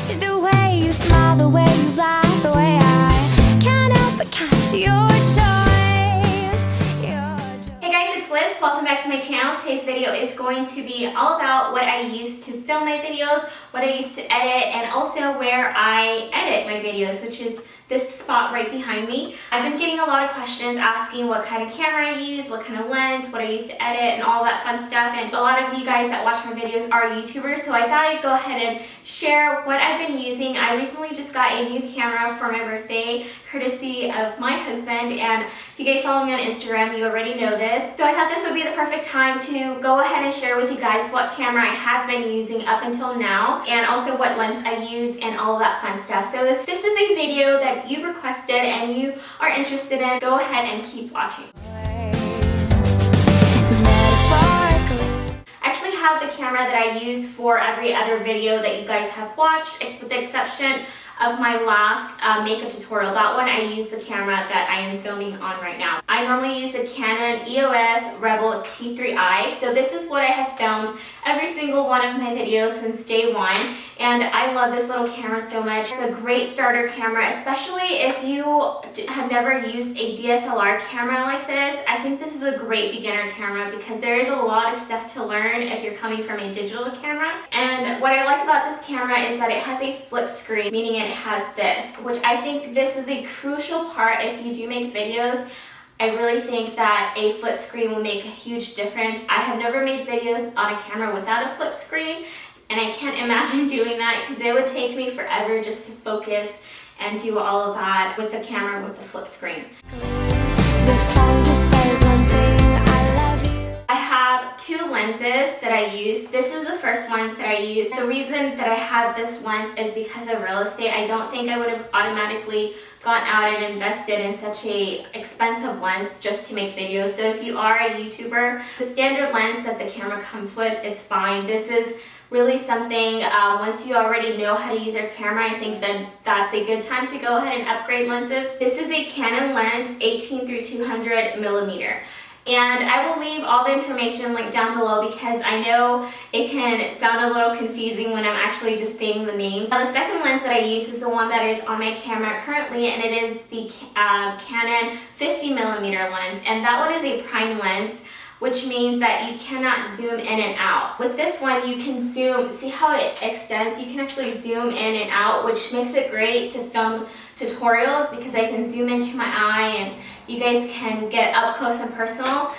The way you smile, the way you laugh, the way I can't help but catch your joy. Hey guys, it's Liz. Welcome back to my channel. Today's video is going to be all about what I use to film my videos, what I use to edit, and also where I edit my videos, which is this spot right behind me. I've been getting a lot of questions asking what kind of camera I use, what kind of lens, what I use to edit, and all that fun stuff. And a lot of you guys that watch my videos are YouTubers, so I thought I'd go ahead and share what I've been using. I recently just got a new camera for my birthday, courtesy of my husband, and if you guys follow me on Instagram, you already know this. So I thought this would be the perfect time to go ahead and share with you guys what camera I have been using up until now, and also what lens I use and all of that fun stuff. So this is a video that you requested and you are interested in. Go ahead and keep watching. I actually have the camera that I use for every other video that you guys have watched, with the exception of my last makeup tutorial. That one I use the camera that I am filming on right now. I normally use the Canon EOS Rebel T3i. So this is what I have filmed every single one of my videos since day one, and I love this little camera so much. It's a great starter camera, especially if you have never used a DSLR camera like this. I think this is a great beginner camera because there is a lot of stuff to learn if you're coming from a digital camera. And what I like about this camera is that it has a flip screen, meaning it has this, which I think this is a crucial part if you do make videos. I really think that a flip screen will make a huge difference. I have never made videos on a camera without a flip screen, and I can't imagine doing that because it would take me forever just to focus and do all of that with the camera with the flip screen. This song just says one thing, I love you. I have two lenses that I use. This is the first lens that I use. The reason that I have this lens is because of real estate. I don't think I would have automatically gone out and invested in such a expensive lens just to make videos. So if you are a YouTuber, the standard lens that the camera comes with is fine. This is really something, once you already know how to use your camera, I think that that's a good time to go ahead and upgrade lenses. This is a Canon lens, 18-200 millimeter. And I will leave all the information linked down below because I know it can sound a little confusing when I'm actually just saying the names. Now the second lens that I use is the one that is on my camera currently, and it is the Canon 50mm lens, and that one is a prime lens, which means that you cannot zoom in and out. With this one, you can zoom, see how it extends? You can actually zoom in and out, which makes it great to film tutorials because I can zoom into my eye and you guys can get up close and personal.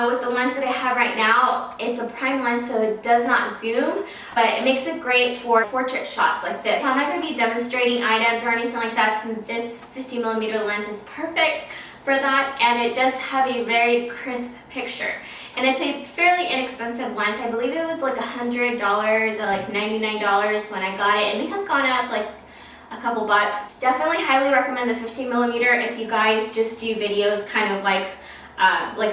With the lens that I have right now, it's a prime lens, so it does not zoom, but it makes it great for portrait shots like this. So I'm not going to be demonstrating items or anything like that, and this 50mm lens is perfect for that, and it does have a very crisp picture. And it's a fairly inexpensive lens. I believe it was like $100 or like $99 when I got it, and it have gone up like a couple bucks. Definitely highly recommend the 50mm if you guys just do videos kind of like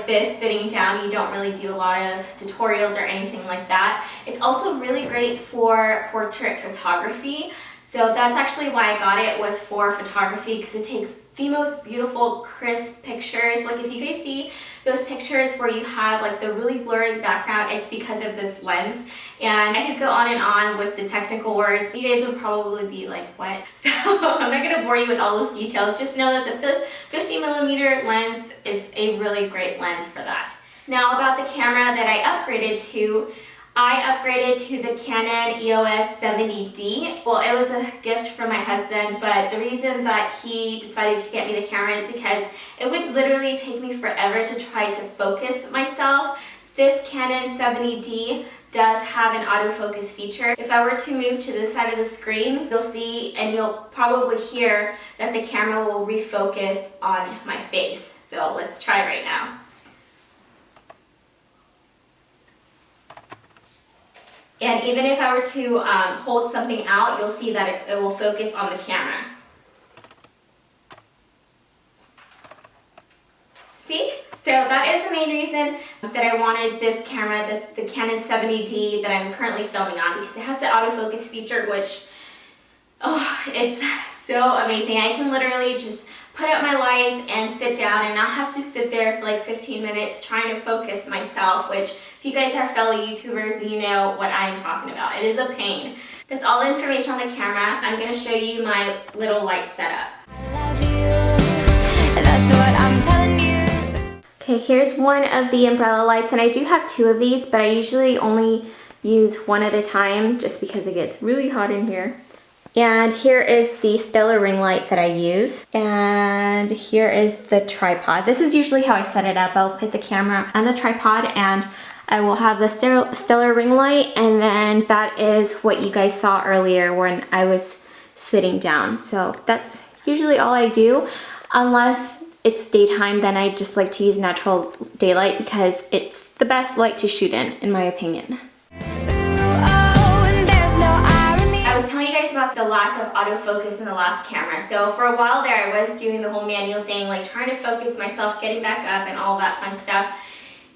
this, sitting down. You don't really do a lot of tutorials or anything like that. It's also really great for portrait photography. So that's actually why I got it, was for photography, because it takes the most beautiful crisp pictures. Like if you guys see those pictures where you have like the really blurry background, it's because of this lens. And I could go on and on with the technical words. You guys would probably be like, what? So I'm not gonna bore you with all those details. Just know that the 50mm lens is a really great lens for that. Now about the camera that I upgraded to, I upgraded to the Canon EOS 70D. Well, it was a gift from my husband, but the reason that he decided to get me the camera is because it would literally take me forever to try to focus myself. This Canon 70D does have an autofocus feature. If I were to move to this side of the screen, you'll see and you'll probably hear that the camera will refocus on my face. So let's try right now. And even if I were to hold something out, you'll see that it will focus on the camera. See? So that is the main reason that I wanted this camera, the Canon 70D that I'm currently filming on, because it has the autofocus feature, which, oh, it's so amazing. I can literally just put up my lights and sit down and not have to sit there for like 15 minutes trying to focus myself, which if you guys are fellow YouTubers, you know what I'm talking about. It is a pain. That's all the information on the camera. I'm going to show you my little light setup. Love you. That's what I'm telling you. Okay, here's one of the umbrella lights, and I do have two of these, but I usually only use one at a time just because it gets really hot in here. And here is the stellar ring light that I use. And here is the tripod. This is usually how I set it up. I'll put the camera on the tripod and I will have the stellar ring light, and then that is what you guys saw earlier when I was sitting down. So that's usually all I do. Unless it's daytime, then I just like to use natural daylight because it's the best light to shoot in my opinion. I was telling you guys about the lack of autofocus in the last camera. So for a while there, I was doing the whole manual thing, like trying to focus myself, getting back up and all that fun stuff.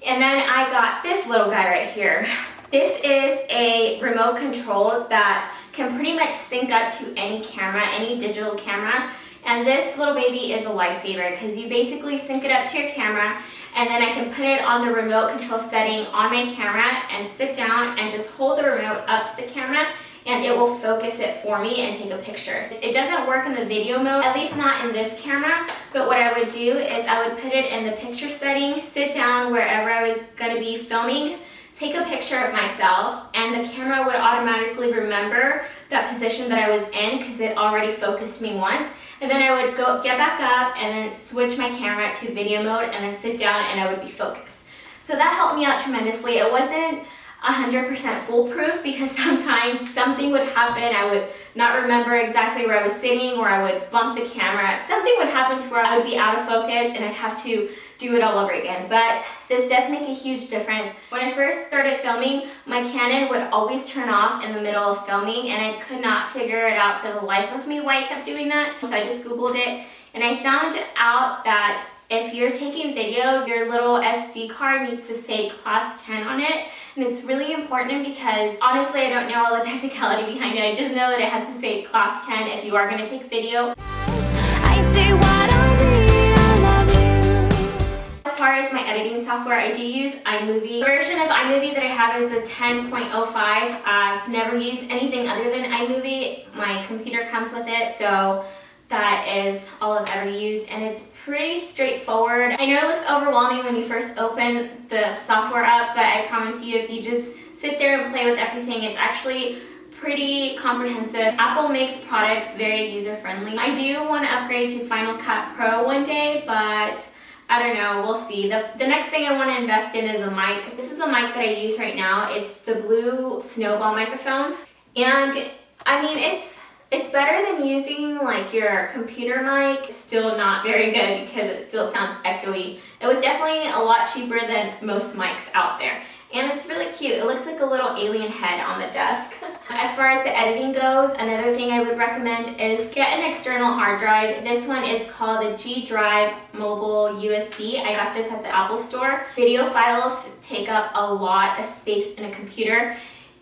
And then I got this little guy right here. This is a remote control that can pretty much sync up to any camera, any digital camera. And this little baby is a lifesaver because you basically sync it up to your camera, and then I can put it on the remote control setting on my camera and sit down and just hold the remote up to the camera, and it will focus it for me and take a picture. So it doesn't work in the video mode, at least not in this camera, but what I would do is I would put it in the picture setting, sit down wherever I was going to be filming, take a picture of myself, and the camera would automatically remember that position that I was in because it already focused me once. And then I would get back up and then switch my camera to video mode and then sit down and I would be focused. So that helped me out tremendously. It wasn't 100% foolproof because sometimes something would happen. I would not remember exactly where I was sitting, or I would bump the camera. Something would happen to where I would be out of focus and I'd have to do it all over again. But this does make a huge difference. When I first started filming, my Canon would always turn off in the middle of filming, and I could not figure it out for the life of me why it kept doing that. So I just Googled it, and I found out that if you're taking video, your little SD card needs to say class 10 on it. And it's really important because honestly, I don't know all the technicality behind it. I just know that it has to say class 10 if you are going to take video. I say what I mean, I love you. As far as my editing software, I do use iMovie. The version of iMovie that I have is a 10.05. I've never used anything other than iMovie. My computer comes with it, so that is all I've ever used, and it's pretty straightforward. I know it looks overwhelming when you first open the software up, but I promise you if you just sit there and play with everything, it's actually pretty comprehensive. Apple makes products very user-friendly. I do want to upgrade to Final Cut Pro one day, but I don't know, we'll see. The next thing I want to invest in is a mic. This is the mic that I use right now. It's the blue snowball microphone, and I mean it's better than using like your computer mic. It's still not very good because it still sounds echoey. It was definitely a lot cheaper than most mics out there. And it's really cute. It looks like a little alien head on the desk. As far as the editing goes, another thing I would recommend is get an external hard drive. This one is called a G Drive Mobile USB. I got this at the Apple store. Video files take up a lot of space in a computer,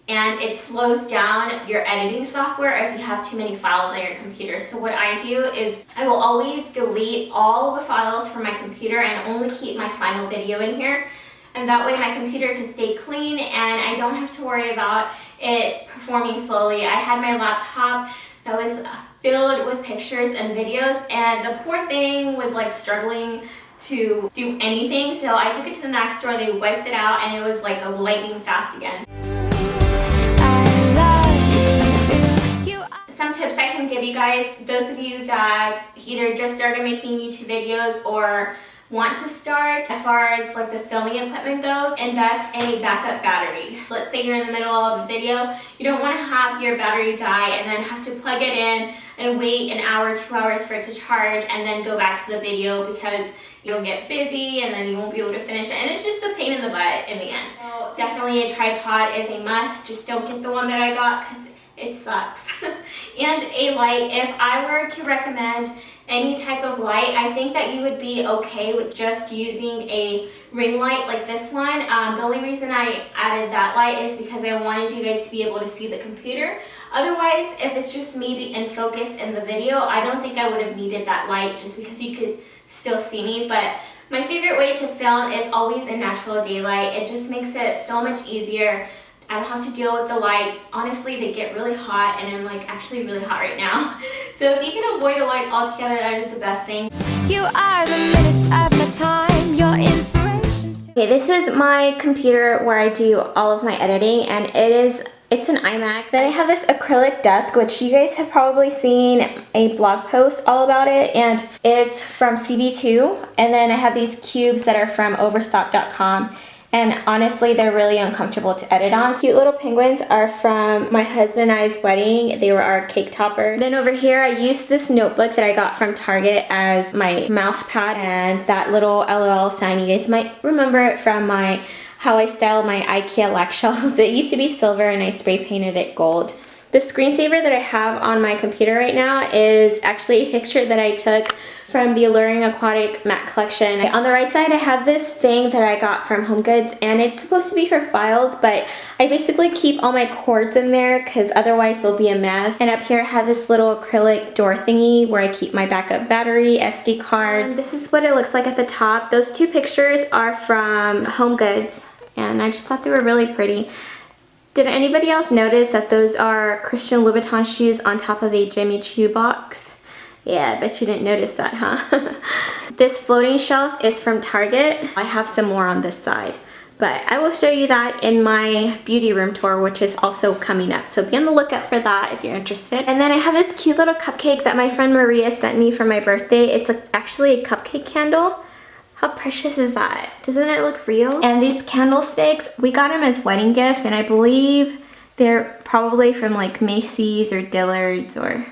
and it slows down your editing software if you have too many files on your computer. So what I do is I will always delete all the files from my computer and only keep my final video in here. And that way my computer can stay clean and I don't have to worry about it performing slowly. I had my laptop that was filled with pictures and videos, and the poor thing was like struggling to do anything. So I took it to the Mac store, they wiped it out, and it was like a lightning fast again. Some tips I can give you guys, those of you that either just started making YouTube videos or want to start, as far as like the filming equipment goes, invest in a backup battery. Let's say you're in the middle of a video, you don't want to have your battery die and then have to plug it in and wait an hour, 2 hours for it to charge and then go back to the video because you'll get busy and then you won't be able to finish it, and it's just a pain in the butt in the end. So definitely a tripod is a must. Just don't get the one that I got because it sucks. And a light, if I were to recommend any type of light, I think that you would be okay with just using a ring light like this one. The only reason I added that light is because I wanted you guys to be able to see the computer. Otherwise, if it's just me in focus in the video, I don't think I would have needed that light just because you could still see me. But my favorite way to film is always in natural daylight. It just makes it so much easier. I don't have to deal with the lights. Honestly, they get really hot, and I'm like actually really hot right now. So if you can avoid the lights altogether, that is the best thing. You are the minutes of my time, your inspiration to... Okay, this is my computer where I do all of my editing, and it's an iMac. Then I have this acrylic desk, which you guys have probably seen a blog post all about it, and it's from CB2. And then I have these cubes that are from overstock.com. And honestly, they're really uncomfortable to edit on. Cute little penguins are from my husband and I's wedding. They were our cake toppers. Then over here, I used this notebook that I got from Target as my mouse pad, and that little LOL sign. You guys might remember it from how I styled my IKEA lac shelves. It used to be silver and I spray painted it gold. The screensaver that I have on my computer right now is actually a picture that I took from the Alluring Aquatic Matte Collection. On the right side, I have this thing that I got from HomeGoods, and it's supposed to be for files, but I basically keep all my cords in there because otherwise they'll be a mess. And up here, I have this little acrylic door thingy where I keep my backup battery, SD cards. This is what it looks like at the top. Those two pictures are from HomeGoods, and I just thought they were really pretty. Did anybody else notice that those are Christian Louboutin shoes on top of a Jimmy Choo box? Yeah, I bet you didn't notice that, huh? This floating shelf is from Target. I have some more on this side, but I will show you that in my beauty room tour, which is also coming up. So be on the lookout for that if you're interested. And then I have this cute little cupcake that my friend Maria sent me for my birthday. It's actually a cupcake candle. How precious is that? Doesn't it look real? And these candlesticks, we got them as wedding gifts, and I believe they're probably from like Macy's or Dillard's or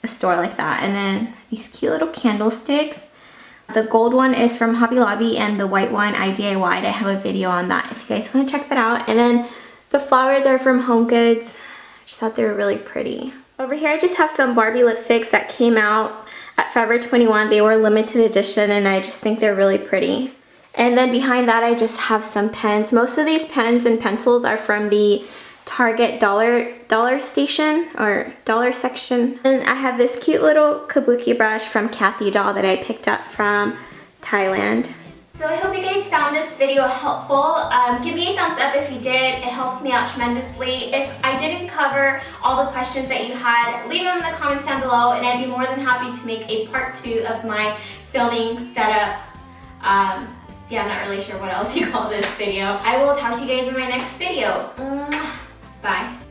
a store like that. And then these cute little candlesticks. The gold one is from Hobby Lobby, and the white one I DIY'd. I have a video on that if you guys want to check that out. And then the flowers are from HomeGoods. I just thought they were really pretty. Over here I just have some Barbie lipsticks that came out at Forever 21. They were limited edition, and I just think they're really pretty. And then behind that I just have some pens. Most of these pens and pencils are from the Target dollar station or dollar section. And I have this cute little kabuki brush from Kathy Doll that I picked up from Thailand. So I hope you guys found this video helpful. Give me a thumbs up if you did. It helps me out tremendously. If I didn't cover all the questions that you had, leave them in the comments down below, and I'd be more than happy to make a part 2 of my filming setup. Yeah, I'm not really sure what else you call this video. I will talk to you guys in my next video. Bye.